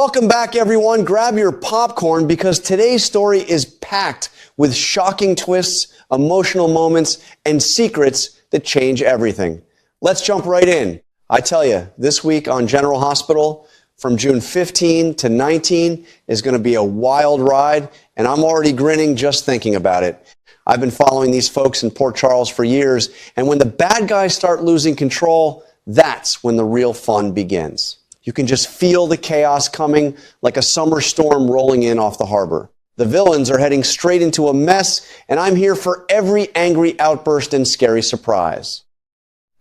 Welcome back, everyone. Grab your popcorn because today's story is packed with shocking twists, emotional moments, and secrets that change everything. Let's jump right in. I tell you, this week on General Hospital, from June 15 to 19 is going to be a wild ride, and I'm already grinning just thinking about it. I've been following these folks in Port Charles for years, and when the bad guys start losing control, that's when the real fun begins. You can just feel the chaos coming like a summer storm rolling in off the harbor. The villains are heading straight into a mess, and I'm here for every angry outburst and scary surprise.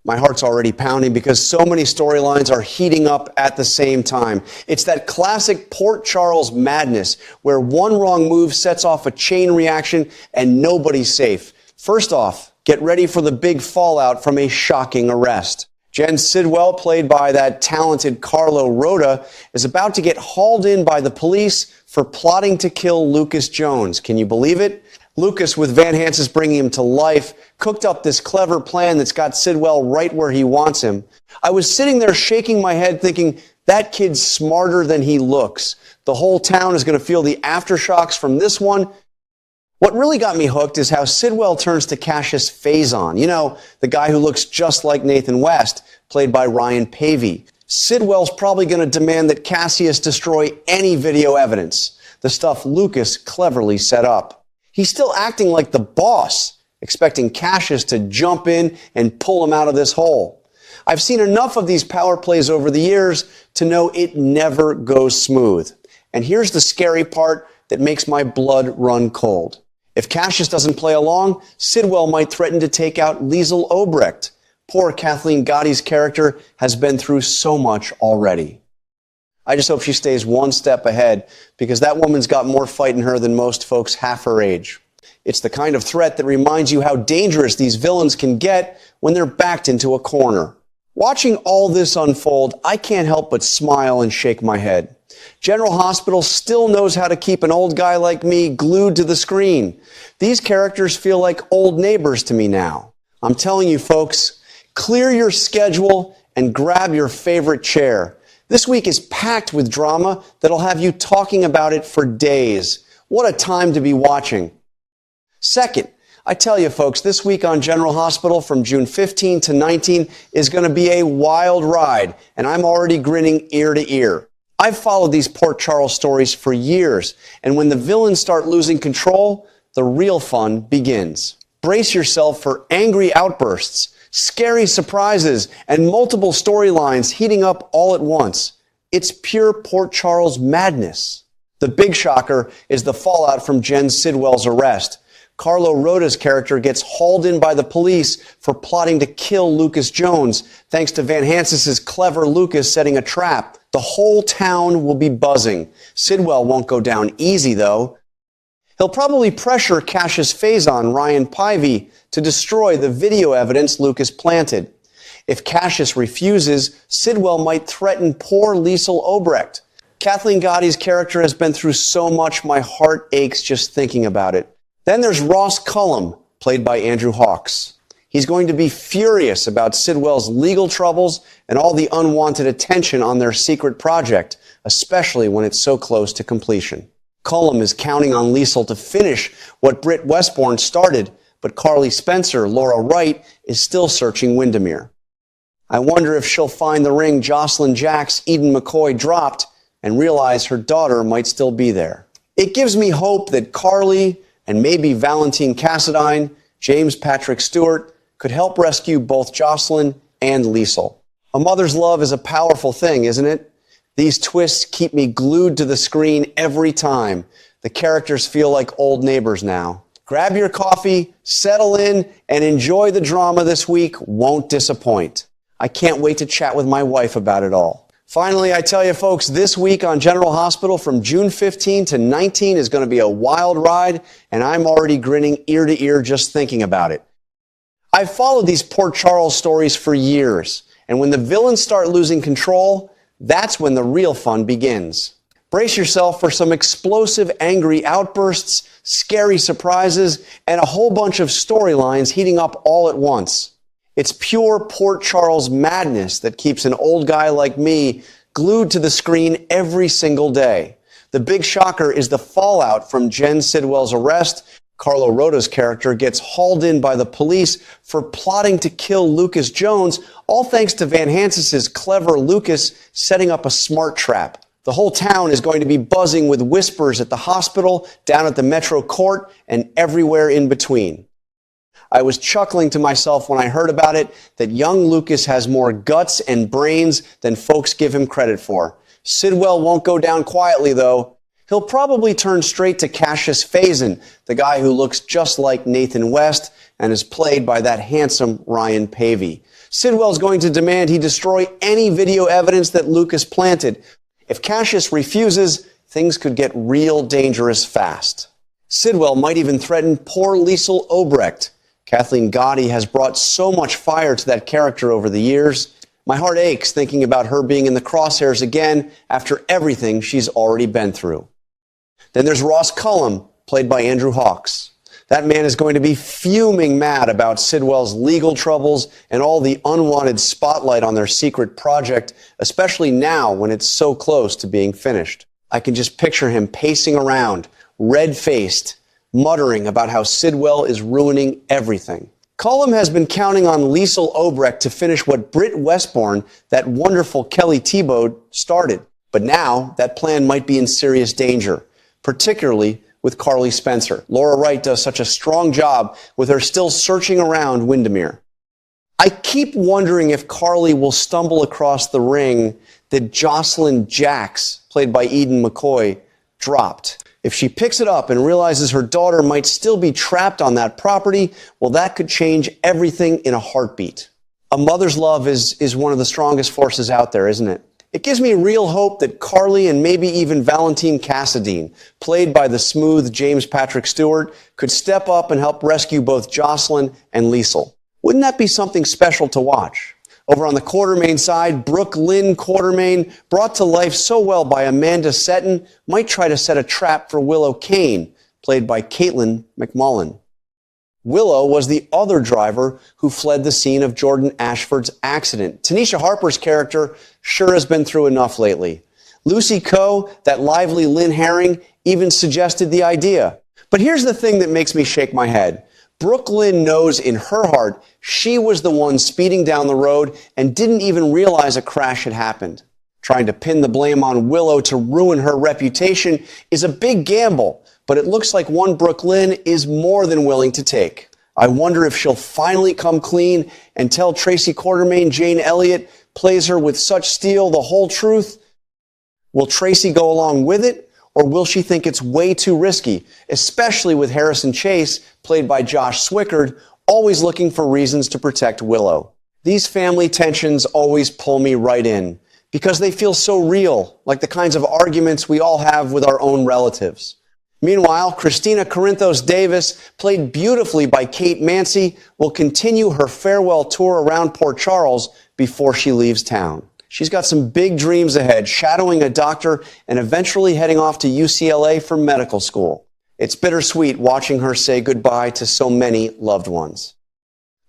My heart's already pounding because so many storylines are heating up at the same time. It's that classic Port Charles madness where one wrong move sets off a chain reaction and nobody's safe. First off, get ready for the big fallout from a shocking arrest. Jen Sidwell, played by that talented Carlo Rota, is about to get hauled in by the police for plotting to kill Lucas Jones. Can you believe it? Lucas, with Van Hansis bringing him to life, cooked up this clever plan that's got Sidwell right where he wants him. I was sitting there shaking my head thinking, that kid's smarter than he looks. The whole town is going to feel the aftershocks from this one. What really got me hooked is how Sidwell turns to Cassius Faison. You know, the guy who looks just like Nathan West, played by Ryan Pavey. Sidwell's probably going to demand that Cassius destroy any video evidence, the stuff Lucas cleverly set up. He's still acting like the boss, expecting Cassius to jump in and pull him out of this hole. I've seen enough of these power plays over the years to know it never goes smooth. And here's the scary part that makes my blood run cold. If Cassius doesn't play along, Sidwell might threaten to take out Liesl Obrecht. Poor Kathleen Gotti's character has been through so much already. I just hope she stays one step ahead because that woman's got more fight in her than most folks half her age. It's the kind of threat that reminds you how dangerous these villains can get when they're backed into a corner. Watching all this unfold, I can't help but smile and shake my head. General Hospital still knows how to keep an old guy like me glued to the screen. These characters feel like old neighbors to me now. I'm telling you, folks, clear your schedule and grab your favorite chair. This week is packed with drama that'll have you talking about it for days. What a time to be watching. Second, I tell you, folks, this week on General Hospital from June 15 to 19 is going to be a wild ride, and I'm already grinning ear to ear. I've followed these Port Charles stories for years, and when the villains start losing control, the real fun begins. Brace yourself for angry outbursts, scary surprises, and multiple storylines heating up all at once. It's pure Port Charles madness. The big shocker is the fallout from Jen Sidwell's arrest. Carlo Rota's character gets hauled in by the police for plotting to kill Lucas Jones, thanks to Van Hansis' clever Lucas setting a trap. The whole town will be buzzing. Sidwell won't go down easy, though. He'll probably pressure Cassius Faison, Ryan Pavey, to destroy the video evidence Lucas planted. If Cassius refuses, Sidwell might threaten poor Liesl Obrecht. Kathleen Gotti's character has been through so much my heart aches just thinking about it. Then there's Ross Cullum, played by Andrew Hawkes. He's going to be furious about Sidwell's legal troubles and all the unwanted attention on their secret project, especially when it's so close to completion. Cullum is counting on Liesl to finish what Britt Westbourne started, but Carly Spencer, Laura Wright, is still searching Windermere. I wonder if she'll find the ring Jocelyn Jacks Eden McCoy dropped and realize her daughter might still be there. It gives me hope that Carly and maybe Valentine Cassadine, James Patrick Stewart, could help rescue both Jocelyn and Liesl. A mother's love is a powerful thing, isn't it? These twists keep me glued to the screen every time. The characters feel like old neighbors now. Grab your coffee, settle in, and enjoy the drama this week. Won't disappoint. I can't wait to chat with my wife about it all. Finally, I tell you folks, this week on General Hospital from June 15 to 19 is going to be a wild ride, and I'm already grinning ear to ear just thinking about it. I've followed these Port Charles stories for years, and when the villains start losing control, that's when the real fun begins. Brace yourself for some explosive, angry outbursts, scary surprises, and a whole bunch of storylines heating up all at once. It's pure Port Charles madness that keeps an old guy like me glued to the screen every single day. The big shocker is the fallout from Jen Sidwell's arrest. Carlo Rota's character gets hauled in by the police for plotting to kill Lucas Jones, all thanks to Van Hansis's clever Lucas setting up a smart trap. The whole town is going to be buzzing with whispers at the hospital, down at the Metro Court, and everywhere in between. I was chuckling to myself when I heard about it that young Lucas has more guts and brains than folks give him credit for. Sidwell won't go down quietly, though. He'll probably turn straight to Cassius Faison, the guy who looks just like Nathan West and is played by that handsome Ryan Pavey. Sidwell's going to demand he destroy any video evidence that Lucas planted. If Cassius refuses, things could get real dangerous fast. Sidwell might even threaten poor Liesl Obrecht. Kathleen Gotti has brought so much fire to that character over the years. My heart aches thinking about her being in the crosshairs again after everything she's already been through. Then there's Ross Cullum, played by Andrew Hawkes. That man is going to be fuming mad about Sidwell's legal troubles and all the unwanted spotlight on their secret project, especially now when it's so close to being finished. I can just picture him pacing around, red-faced, muttering about how Sidwell is ruining everything. Cullum has been counting on Liesl Obrecht to finish what Britt Westbourne, that wonderful Kelly Thiebaud, started. But now that plan might be in serious danger, particularly with Carly Spencer. Laura Wright does such a strong job with her still searching around Windermere. I keep wondering if Carly will stumble across the ring that Jocelyn Jacks, played by Eden McCoy, dropped. If she picks it up and realizes her daughter might still be trapped on that property, well, that could change everything in a heartbeat. A mother's love is one of the strongest forces out there, isn't it? It gives me real hope that Carly and maybe even Valentine Cassadine, played by the smooth James Patrick Stewart, could step up and help rescue both Jocelyn and Liesl. Wouldn't that be something special to watch? Over on the Quartermaine side, Brooke Lynn Quartermaine, brought to life so well by Amanda Setton, might try to set a trap for Willow Kane, played by Caitlin McMullen. Willow was the other driver who fled the scene of Jordan Ashford's accident. Tanisha Harper's character sure has been through enough lately. Lucy Coe, that lively Lynn Herring, even suggested the idea. But here's the thing that makes me shake my head. Brooke Lynn knows in her heart she was the one speeding down the road and didn't even realize a crash had happened. Trying to pin the blame on Willow to ruin her reputation is a big gamble, but it looks like one Brooke Lynn is more than willing to take. I wonder if she'll finally come clean and tell Tracy Quartermaine Jane Elliott plays her with such steel the whole truth. Will Tracy go along with it? Or will she think it's way too risky, especially with Harrison Chase, played by Josh Swickard, always looking for reasons to protect Willow? These family tensions always pull me right in, because they feel so real, like the kinds of arguments we all have with our own relatives. Meanwhile, Christina Corinthos Davis, played beautifully by Kate Mansi, will continue her farewell tour around Port Charles before she leaves town. She's got some big dreams ahead, shadowing a doctor and eventually heading off to UCLA for medical school. It's bittersweet watching her say goodbye to so many loved ones.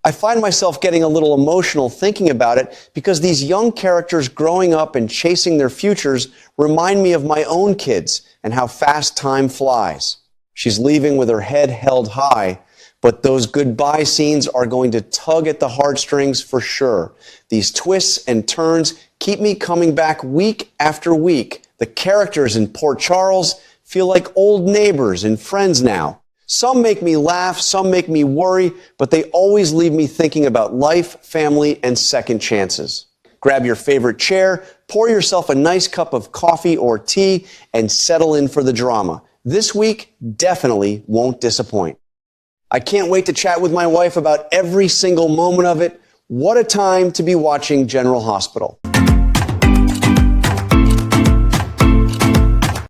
I find myself getting a little emotional thinking about it because these young characters growing up and chasing their futures remind me of my own kids and how fast time flies. She's leaving with her head held high, but those goodbye scenes are going to tug at the heartstrings for sure. These twists and turns keep me coming back week after week. The characters in Port Charles feel like old neighbors and friends now. Some make me laugh, some make me worry, but they always leave me thinking about life, family, and second chances. Grab your favorite chair, pour yourself a nice cup of coffee or tea, and settle in for the drama. This week definitely won't disappoint. I can't wait to chat with my wife about every single moment of it. What a time to be watching General Hospital.